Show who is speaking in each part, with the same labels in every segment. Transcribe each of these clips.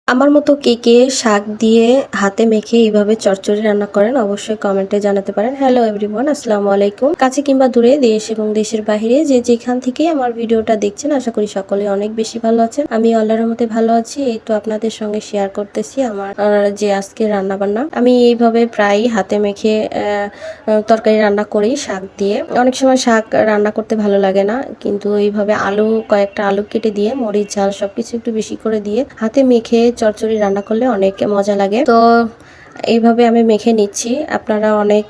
Speaker 1: আমার মতো কে কে শাক দিয়ে হাতে মেখে এইভাবে চচ্চড়ি রান্না করেন অবশ্যই কমেন্টে জানাতে পারেন। হ্যালো এভরিওয়ান, আসসালামু আলাইকুম। কাছে কিংবা দূরে, দেশ এবং দেশের বাইরে যে যেখান থেকে আমার ভিডিওটা দেখছেন, আশা করি সকলে অনেক বেশি ভালো আছেন। আমি আল্লাহর রহমতে ভালো আছি। এই তো আপনাদের সঙ্গে শেয়ার করতেছি আমার যে আজকে রান্না বান্না। আমি এইভাবে প্রায় হাতে মেখে তরকারি রান্না করি শাক দিয়ে। অনেক সময় শাক রান্না করতে ভালো লাগে না, কিন্তু এইভাবে কয়েকটা আলু কেটে দিয়ে মরিচ ঝাল সবকিছু একটু বেশি করে দিয়ে হাতে মেখে চচ্চড়ি রান্না করলে অনেক মজা লাগে। তো এইভাবে আমি মেখে নিচ্ছি। আপনারা অনেক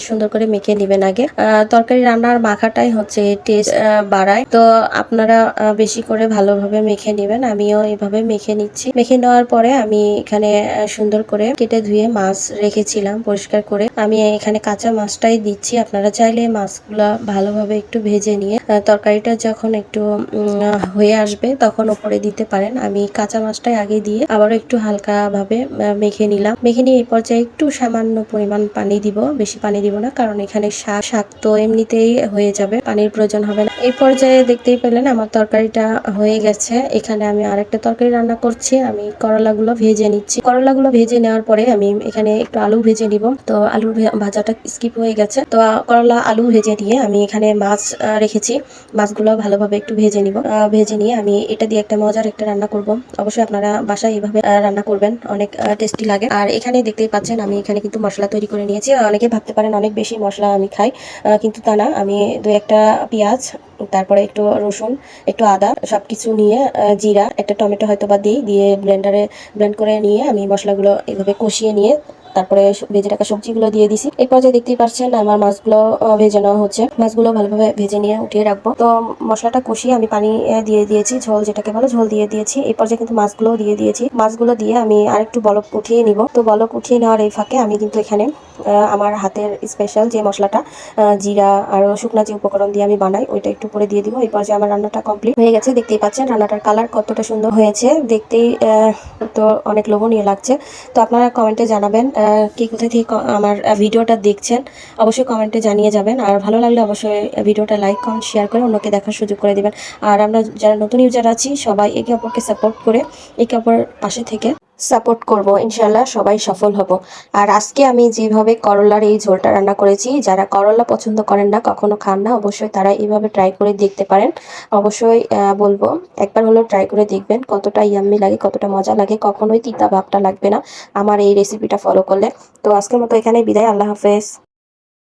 Speaker 1: সুন্দর করে মেখে নেবেন আগে। তরকারি রান্নার মাখাটাই হচ্ছে টেস্ট বাড়ায়। তো আপনারা বেশি করে ভালোভাবে মেখে নেবেন। আমিও এইভাবে মেখে নিচ্ছি। মেখে নেওয়ার পরে আমি এখানে সুন্দর করে কেটে ধুয়ে মাছ রেখেছিলাম পরিষ্কার করে। আমি এখানে কাঁচা মাছটাই দিচ্ছি। আপনারা চাইলে মাছগুলা ভালোভাবে একটু ভেজে নিয়ে তরকারিটা যখন একটু হয়ে আসবে তখন উপরে দিতে পারেন। আমি কাঁচা মাছটাই আগে দিয়ে আবারও একটু হালকা ভাবে মেখে নিলাম। মেখে নিয়ে এই পর্যায়ে একটু সামান্য পরিমাণ পানি দিব, বেশি পানি দিব না, কারণ এখানে শাক তো এমনিতেই হয়ে যাবে, পানির প্রয়োজন হবে না। এই পর্যায়ে দেখতেই পেলেন আমার তরকারিটা হয়ে গেছে। এখানে আমি আরেকটা তরকারি রান্না করছি। আমি করলাগুলো ভেজে নিচ্ছি। করলাগুলো ভেজে নেওয়ার পরে আমি এখানে একটু আলু ভেজে নিব। তো আলু ভাজাটা স্কিপ হয়ে গেছে। তো করলা আলু ভেজে নিয়ে আমি এখানে মাছ রেখেছি। মাছগুলো ভালোভাবে একটু ভেজে নিব। ভেজে নিয়ে আমি এটা দিয়ে একটা মজার একটা রান্না করব। অবশ্যই আপনারা বাসায় এইভাবে রান্না করবেন, অনেক টেস্টি লাগে। আর এখানে দেখতেই পাচ্ছেন আমি এখানে কিন্তু মশলা তৈরি করে নিয়েছি। অনেকে ভাবতে পারেন অনেক বেশি মশলা আমি খাই, কিন্তু তা না। আমি দু একটা পেঁয়াজ, তারপরে একটু রসুন, একটু আদা, সবকিছু নিয়ে জিরা, একটা টমেটো হয়তো বা দিয়ে ব্লেন্ডারে ব্লেন্ড করে নিয়ে আমি মশলাগুলো এইভাবে কষিয়ে নিয়ে তারপরে ভেজে রাখা সবজিগুলো দিয়ে দিছি। এই পর্যায়ে দেখতেই পাচ্ছেন আমার মাছগুলো ভেজে নেওয়া হচ্ছে। মাছগুলো ভালোভাবে ভেজে নিয়ে উঠিয়ে রাখবো। তো মশলাটা কষিয়ে আমি পানি দিয়ে দিয়েছি, ঝোল যেটাকে বলে ঝোল দিয়ে দিয়েছি। এই পর্যায়ে কিন্তু মাছগুলো দিয়ে দিয়েছি। মাছগুলো দিয়ে আমি আরেকটু বলক উঠিয়ে নিব। তো বলক উঠিয়ে নেওয়ার এই ফাঁকে আমি কিন্তু এখানে আমার হাতের স্পেশাল যে মশলাটা, জিরা আর শুকনা যে উপকরণ দিয়ে আমি বানাই, ওইটা একটু করে দিয়ে দিব। এই পর্যায়ে আমার রান্নাটা কমপ্লিট হয়ে গেছে। দেখতেই পাচ্ছেন রান্নাটার কালার কতটা সুন্দর হয়েছে, দেখতেই তো অনেক লোভনীয় লাগছে। তো আপনারা কমেন্টে জানাবেন কি কোথা থেকে আমার ভিডিওটা দেখছেন, অবশ্যই কমেন্টে জানিয়ে যাবেন। আর ভালো লাগলে অবশ্যই ভিডিওটা লাইক কমেন্ট শেয়ার করে অন্যকে দেখার সুযোগ করে দিবেন। আর আমরা যারা নতুন ইউজার আছি সবাই একে অপরকে সাপোর্ট করে একে অপর পাশে থেকে সাপোর্ট করব, ইনশাল্লাহ সবাই সফল হব। আর আজকে আমি যেভাবে করলার এই ঝোলটা রান্না করেছি, যারা করলা পছন্দ করেন না, কখনো খান না, অবশ্যই তারা এইভাবে ট্রাই করে দেখতে পারেন। অবশ্যই বলবো একবার হলেও ট্রাই করে দেখবেন কতটা ইয়াম্মি লাগে, কতটা মজা লাগে। কখনোই তিতা ভাবটা লাগবে না আমার এই রেসিপিটা ফলো করলে। তো আজকের মতো এখানে বিদায়, আল্লাহ হাফেজ।